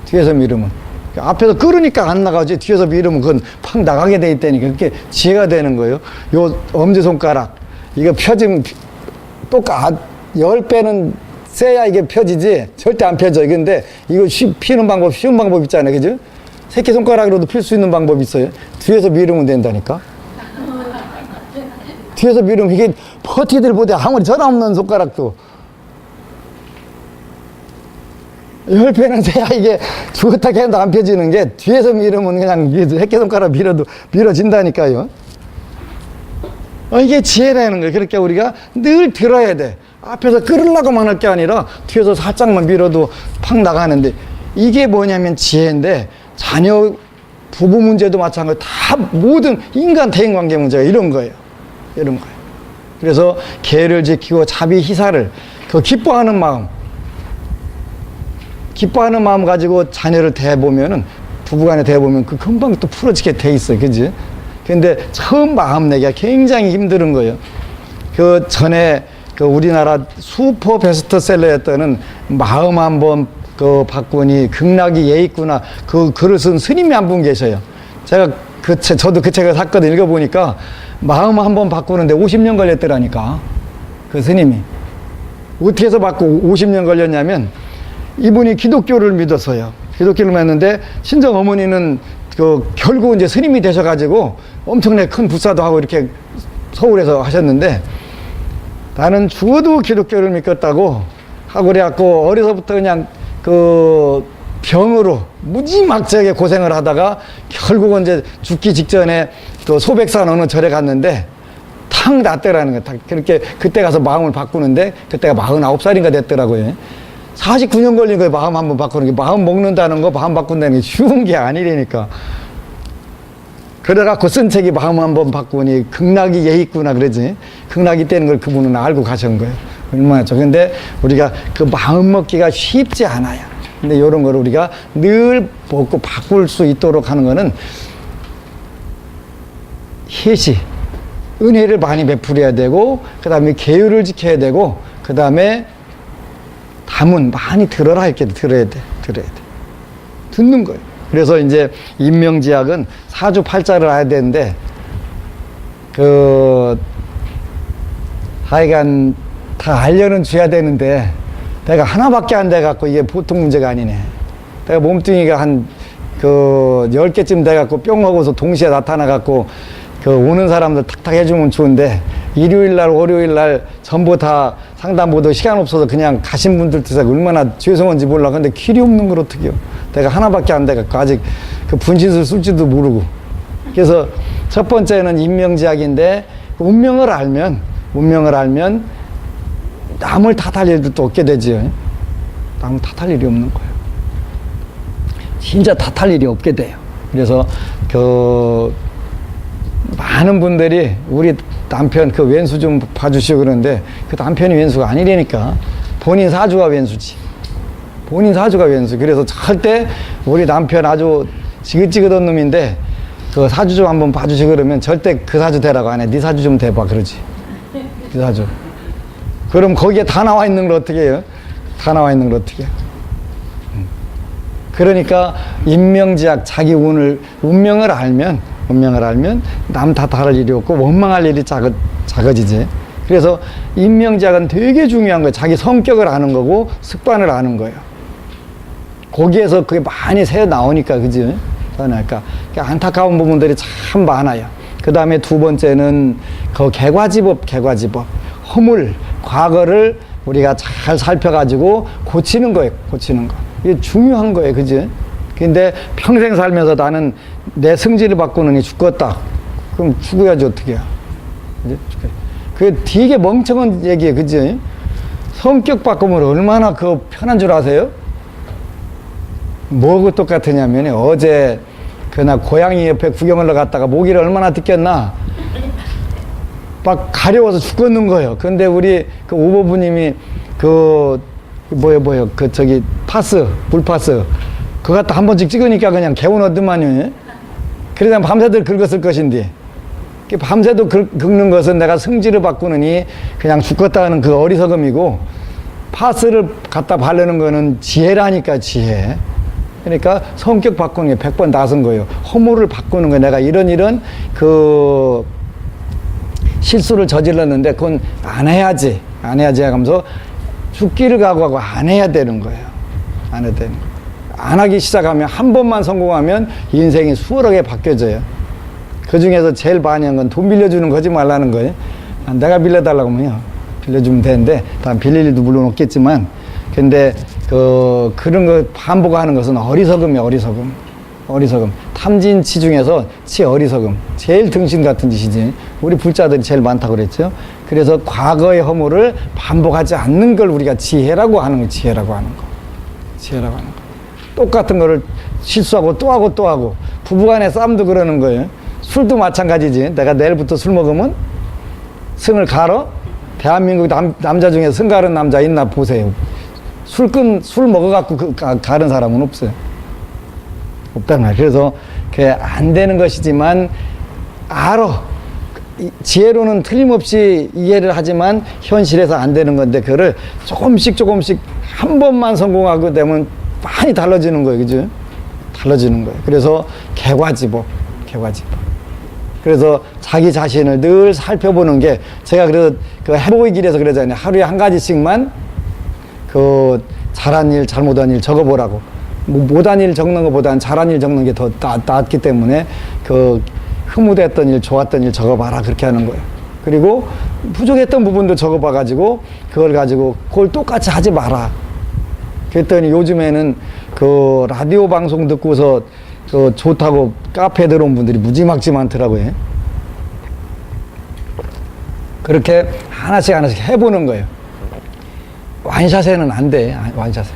뒤에서 밀으면. 앞에서 끌으니까 안 나가지. 뒤에서 밀으면 그건 팍 나가게 돼 있다니까. 그게 지혜가 되는 거예요. 요 엄지손가락. 이거 펴지면 10배는 세야 이게 펴지지 절대 안 펴져. 근데 이거 피는 방법, 쉬운 방법 있잖아요. 그죠? 새끼손가락으로도 필 수 있는 방법이 있어요. 뒤에서 밀으면 된다니까. 뒤에서 밀으면 이게 버티들 보다 아무리 전화 없는 손가락도 열패는 새야 이게 죽었다 해도 안 펴지는 게 뒤에서 밀으면 그냥 새끼손가락 밀어도 밀어진다니까요. 이게 지혜라는 거예요. 그러니까 우리가 늘 들어야 돼. 앞에서 끌으려고만 할 게 아니라 뒤에서 살짝만 밀어도 팍 나가는데 이게 뭐냐면 지혜인데 자녀 부부 문제도 마찬가지 다 모든 인간 대인관계 문제가 이런 거예요. 이런 거예요. 그래서 계를 지키고 자비 희사를 그 기뻐하는 마음 가지고 자녀를 대해보면은 부부간에 대해보면 그 금방 또 풀어지게 돼 있어요. 그지? 근데 처음 마음 내기가 굉장히 힘든 거예요. 그 전에 그 우리나라 슈퍼 베스트셀러였던 마음 한번 그 바꾸니 극락이 예 있구나. 그 글을 쓴 스님이 한 분 계셔요. 제가 저도 그 책을 샀거든. 읽어보니까 마음 한번 바꾸는데 50년 걸렸더라니까. 그 스님이. 어떻게 해서 바꾸고 50년 걸렸냐면 이분이 기독교를 믿었어요. 기독교를 믿었는데 친정 어머니는 그 결국 이제 스님이 되셔가지고 엄청나게 큰 부사도 하고 이렇게 서울에서 하셨는데 나는 죽어도 기독교를 믿겠다고 하고 그래갖고 어려서부터 그냥 그 병으로 무지막지하게 고생을 하다가 결국은 이제 죽기 직전에 그 소백산 어느 절에 갔는데 탁 낫더라는 거예요. 그렇게 그때 가서 마음을 바꾸는데 그때가 49살인가 됐더라고요. 49년 걸린 거예요. 마음 한번 바꾸는 게. 마음 먹는다는 거, 마음 바꾼다는 게 쉬운 게 아니라니까. 그래갖고 쓴 책이 마음 한번 바꾸니 극락이 예 있구나 그러지. 극락이 있다는 걸 그분은 알고 가신 거예요. 얼마나 좋아. 근데 우리가 그 마음 먹기가 쉽지 않아요. 근데 이런 걸 우리가 늘 먹고 바꿀 수 있도록 하는 거는 희시, 은혜를 많이 베풀어야 되고, 그 다음에 계율을 지켜야 되고, 그 다음에 담은 많이 들어라 이렇게 들어야 돼. 듣는 거예요. 그래서 이제 인명지약은 사주팔자를 알아야 되는데 하여간 다 알려는 줘야 되는데 내가 하나밖에 안 돼갖고 이게 보통 문제가 아니네. 내가 몸뚱이가 한 10개쯤 돼갖고 뿅 하고서 동시에 나타나갖고 오는 사람들 탁탁 해주면 좋은데 일요일날 월요일날 전부 다 상담보도 시간 없어서 그냥 가신 분들도 얼마나 죄송한지 몰라. 근데 길이 없는 걸 어떻게 해요. 내가 하나밖에 안 돼갖고 아직 그 분신술 쓸지도 모르고. 그래서 첫 번째는 인명지약인데 운명을 알면 남을 탓할 일도 없게 되지요. 남을 탓할 일이 없는 거예요. 진짜 탓할 일이 없게 돼요. 그래서 많은 분들이 우리 남편 그 왼수 좀 봐주시고 그러는데 그 남편이 왼수가 아니라니까. 본인 사주가 왼수지. 그래서 절대 우리 남편 아주 지긋지긋한 놈인데 그 사주 좀 한번 봐주시고 그러면 절대 그 사주 대라고 안 해. 네 사주 좀 대봐 그러지. 네 사주. 그럼 거기에 다 나와 있는 걸 어떻게 해요? 그러니까 인명지약 자기 운명을 알면 남 탓할 일이 없고 원망할 일이 작아지지. 그래서 인명지약은 되게 중요한 거예요. 자기 성격을 아는 거고 습관을 아는 거예요. 거기에서 그게 많이 새 나오니까 그지? 그러니까 안타까운 부분들이 참 많아요. 그 다음에 두 번째는 그 개과지법. 허물, 과거를 우리가 잘 살펴가지고 고치는 거예요. 이게 중요한 거예요. 그지? 근데 평생 살면서 나는 내 성질을 바꾸느니 죽겠다. 그럼 죽어야지 어떻게 해요. 그게 되게 멍청한 얘기예요. 그지? 성격 바꾸면 얼마나 편한 줄 아세요? 뭐하고 똑같으냐면 어제 나 고양이 옆에 구경을 갔다가 모기를 얼마나 뜯겼나 막 가려워서 죽겠는 거예요. 근데 우리 오버부님이 물파스 그거 갖다 한 번씩 찍으니까 그냥 개운하더만요. 그래서 밤새도록 긁었을 것인데 밤새도 긁는 것은 내가 성질을 바꾸느니 그냥 죽겠다는 그 어리석음이고 파스를 갖다 바르는 거는 지혜라니까 지혜. 그러니까 성격 바꾸는 게 100번 낫은 거예요. 허물을 바꾸는 거예요. 내가 이런 실수를 저질렀는데 그건 안 해야지 하면서 죽기를 각오하고 안 해야 되는 거예요. 안 해야 되는 거예요. 안 하기 시작하면 한 번만 성공하면 인생이 수월하게 바뀌어져요. 그 중에서 제일 많이 한 건 돈 빌려주는 거지 말라는 거예요. 내가 빌려달라고 하면요. 빌려주면 되는데, 다 빌릴 일도 물론 없겠지만, 근데, 그런 거 반복하는 것은 어리석음이에요, 어리석음. 어리석음. 탐진치 중에서 치 어리석음. 제일 등신 같은 짓이지. 우리 불자들이 제일 많다고 그랬죠. 그래서 과거의 허물을 반복하지 않는 걸 우리가 지혜라고 하는 거, 지혜라고 하는 거. 지혜라고 하는 거. 똑같은 거를 실수하고 또 하고 또 하고. 부부간의 싸움도 그러는 거예요. 술도 마찬가지지. 내가 내일부터 술 먹으면 승을 가러? 대한민국 남자 중에 승 가른 남자 있나 보세요. 술 먹어갖고 가른 사람은 없어요. 없단 말이에요. 그래서 그게 안 되는 것이지만 알아. 지혜로는 틀림없이 이해를 하지만 현실에서 안 되는 건데 그거를 조금씩 한 번만 성공하고 되면 많이 달라지는 거예요. 그죠? 달라지는 거예요. 그래서 개과지복. 그래서 자기 자신을 늘 살펴보는 게 제가 그래서 그 회복의 길에서 그러잖아요. 하루에 한 가지씩만 그 잘한 일, 잘못한 일 적어보라고. 못한 일 적는 것보다는 잘한 일 적는 게 더 낫기 때문에 그 흐뭇했던 일, 좋았던 일 적어봐라. 그렇게 하는 거예요. 그리고 부족했던 부분도 적어봐가지고 그걸 가지고 그걸 똑같이 하지 마라. 그랬더니 요즘에는 그 라디오 방송 듣고서 그 좋다고 카페에 들어온 분들이 무지막지 많더라고요. 그렇게 하나씩 해보는 거예요. 완샷에는 안 돼, 완샷에.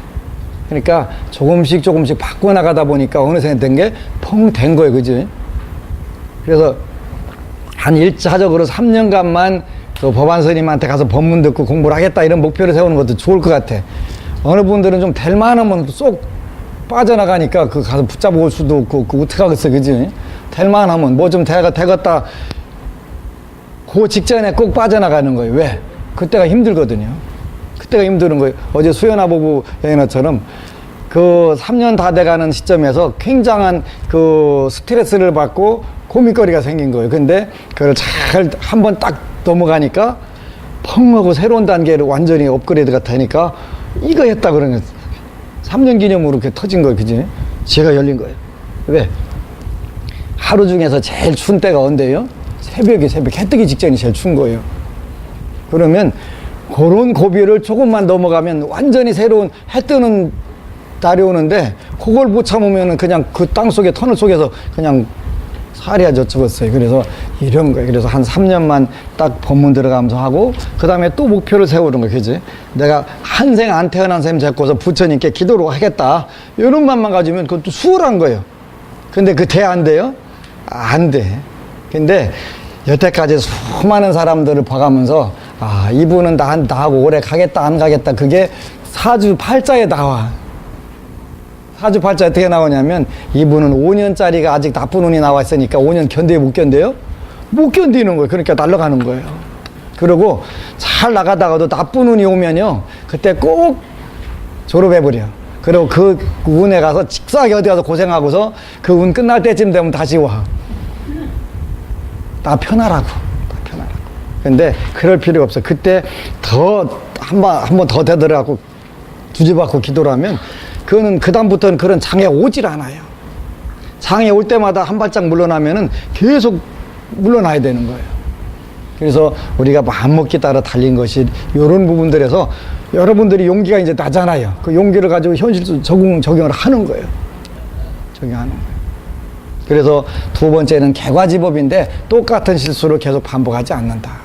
그러니까 조금씩 바꿔나가다 보니까 어느새 된 게 펑 된 거예요. 그지? 그래서 한 1차적으로 3년간만 그 법안 스님한테 가서 법문 듣고 공부를 하겠다 이런 목표를 세우는 것도 좋을 것 같아. 어느 분들은 좀 될 만하면 쏙 빠져나가니까 그 가서 붙잡아 올 수도 없고 그 어떻게 하겠어. 그지? 될 만하면 뭐 좀 되겠다 그 직전에 꼭 빠져나가는 거예요. 왜? 그때가 힘들거든요. 그때가 힘드는 거예요. 어제 수연아 보고 얘기했처럼 그 3년 다 돼가는 시점에서 굉장한 그 스트레스를 받고 고민거리가 생긴 거예요. 근데 그걸 잘 한번 딱 넘어가니까 펑 하고 새로운 단계로 완전히 업그레이드가 되니까 이거 했다 그러면 3년 기념으로 이렇게 터진 거예요. 그지? 지혜가 열린 거예요. 왜? 하루 중에서 제일 추운 때가 언제예요? 새벽 해 뜨기 직전이 제일 추운 거예요. 그러면 그런 고비를 조금만 넘어가면 완전히 새로운 해 뜨는 날이 오는데 그걸 못 참으면 그냥 그 땅 속에 터널 속에서 그냥 살이야 죽었어요. 그래서 이런 거예요. 그래서 한 3년만 딱 법문 들어가면서 하고 그 다음에 또 목표를 세우는 거예요. 그지? 내가 한생 안 태어난 셈 잡고서 부처님께 기도로 하겠다. 이런 맘만 가지면 그것도 수월한 거예요. 근데 그 돼 안 돼요? 안 돼. 근데 여태까지 수많은 사람들을 봐가면서 아 이분은 나하고 오래 가겠다 안 가겠다 그게 사주팔자에 나와. 사주팔자 어떻게 나오냐면 이분은 5년짜리가 아직 나쁜 운이 나와 있으니까 5년 견뎌요 못 견뎌요? 못 견디는 거예요. 그러니까 날아가는 거예요. 그리고 잘 나가다가도 나쁜 운이 오면요 그때 꼭 졸업해버려. 그리고 그 운에 가서 직사하게 어디 가서 고생하고서 그 운 끝날 때쯤 되면 다시 와. 나 편하라고. 근데 그럴 필요가 없어. 그때 더 한 번 더 되더라고 두집받고 기도를 하면 그거는 그다음부터는 그런 장애 오질 않아요. 장애 올 때마다 한 발짝 물러나면은 계속 물러나야 되는 거예요. 그래서 우리가 마음먹기 따라 달린 것이 이런 부분들에서 여러분들이 용기가 이제 나잖아요. 그 용기를 가지고 현실 적용을 하는 거예요. 적용하는 거예요. 그래서 두 번째는 개과지법인데 똑같은 실수를 계속 반복하지 않는다.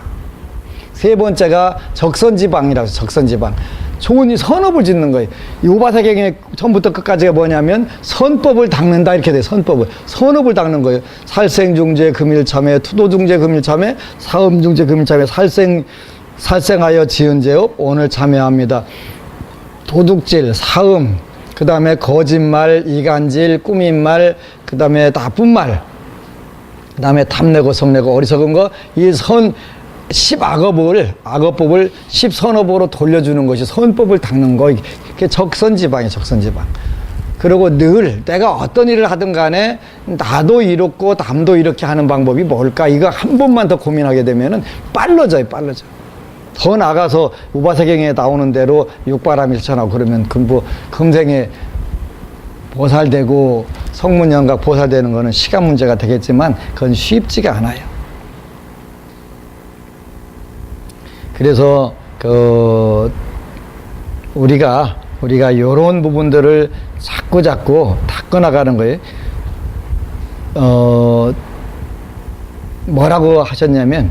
세 번째가 적선지방이라고 해서 적선지방. 좋은 선업을 짓는 거예요. 이 오바사경의 처음부터 끝까지가 뭐냐면 선법을 닦는다 이렇게 돼요. 선업을 닦는 거예요. 살생중재 금일참회, 투도중재 금일참회, 사음중재 금일참회, 살생하여 지은 죄업 오늘 참회합니다. 도둑질, 사음, 그 다음에 거짓말, 이간질, 꾸민말, 그 다음에 나쁜 말, 그 다음에 탐내고 성내고 어리석은 거, 이 10악업을 10선업으로 돌려주는 것이 선법을 닦는 거. 이게 적선지방이에요, 적선지방. 그리고 늘 내가 어떤 일을 하든 간에 나도 이렇고 남도 이렇게 하는 방법이 뭘까? 이거 한 번만 더 고민하게 되면은 빨라져. 더 나가서 우바사경에 나오는 대로 육바람 일천하고 그러면 금생에 보살되고 성문영각 보살되는 거는 시간 문제가 되겠지만 그건 쉽지가 않아요. 그래서 우리가 이런 부분들을 자꾸 닦아 나가는 거예요. 뭐라고 하셨냐면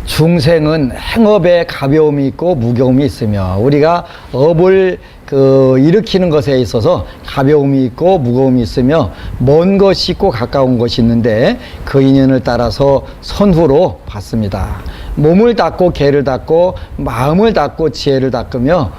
중생은 행업에 가벼움이 있고 무거움이 있으며 우리가 업을 일으키는 것에 있어서 가벼움이 있고 무거움이 있으며 먼 것이 있고 가까운 것이 있는데 그 인연을 따라서 선후로 받습니다. 몸을 닦고 개를 닦고 마음을 닦고 지혜를 닦으며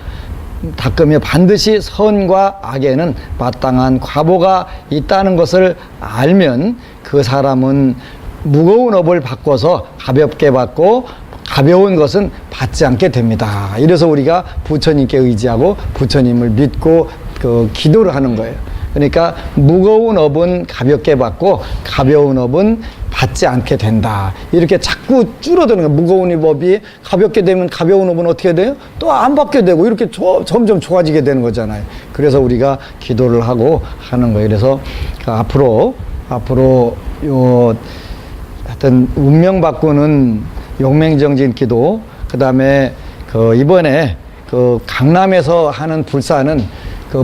반드시 선과 악에는 마땅한 과보가 있다는 것을 알면 그 사람은 무거운 업을 바꿔서 가볍게 받고 가벼운 것은 받지 않게 됩니다. 이래서 우리가 부처님께 의지하고 부처님을 믿고 기도를 하는 거예요. 그러니까 무거운 업은 가볍게 받고 가벼운 업은 받지 않게 된다. 이렇게 자꾸 줄어드는 거예요. 무거운 법이 가볍게 되면 가벼운 업은 어떻게 돼요? 또 안 받게 되고 이렇게 점점 좋아지게 되는 거잖아요. 그래서 우리가 기도를 하고 하는 거예요. 그래서 앞으로 하여튼 운명 바꾸는 용맹정진 기도, 그 다음에 이번에 강남에서 하는 불사는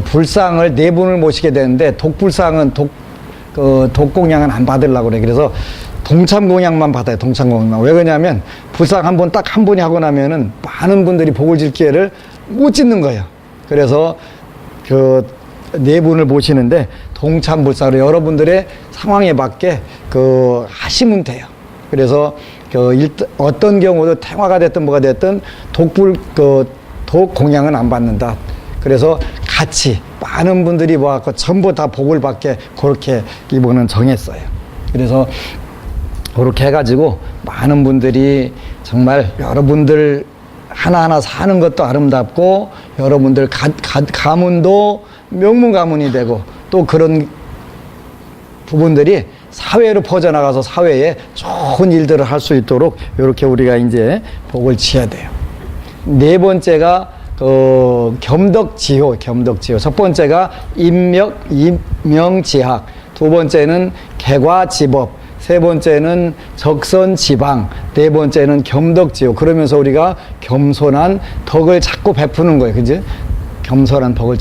불상을 4분을 모시게 되는데 독불상은 독공양은 안 받으려고 그래. 그래서 동참공양만 받아요. 동참공양. 왜 그러냐면 불상 딱 한 분이 하고 나면은 많은 분들이 복을 질 기회를 못 짓는 거예요. 그래서 4분을 모시는데 동참불사로 여러분들의 상황에 맞게 하시면 돼요. 그래서 어떤 경우도 태화가 됐든 뭐가 됐든 독공양은 안 받는다. 그래서 같이 많은 분들이 모아서 전부 다 복을 받게 그렇게 이번은 정했어요. 그래서 그렇게 해가지고 많은 분들이 정말 여러분들 하나하나 사는 것도 아름답고 여러분들 가문도 명문가문이 되고 또 그런 부분들이 사회로 퍼져나가서 사회에 좋은 일들을 할 수 있도록 이렇게 우리가 이제 복을 지어야 돼요. 4번째가 겸덕지효. 첫 번째가 임명지학, 2번째는 개과지법, 3번째는 적선지방, 4번째는 겸덕지효. 그러면서 우리가 겸손한 덕을 자꾸 베푸는 거예요. 그지? 겸손한 덕을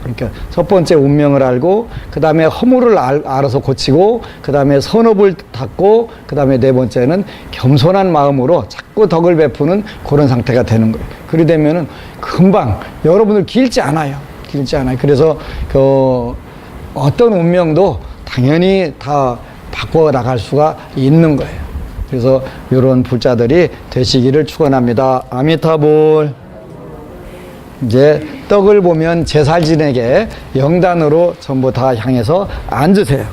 그러니까 첫 번째 운명을 알고 그 다음에 허물을 알아서 고치고 그 다음에 선업을 닦고 그 다음에 4번째는 겸손한 마음으로 자꾸 덕을 베푸는 그런 상태가 되는 거예요. 그리 되면은 금방 여러분들 길지 않아요. 그래서 어떤 운명도 당연히 다 바꿔 나갈 수가 있는 거예요. 그래서 이런 불자들이 되시기를 축원합니다. 아미타불. 이제 떡을 보면 제살진에게 영단으로 전부 다 향해서 앉으세요.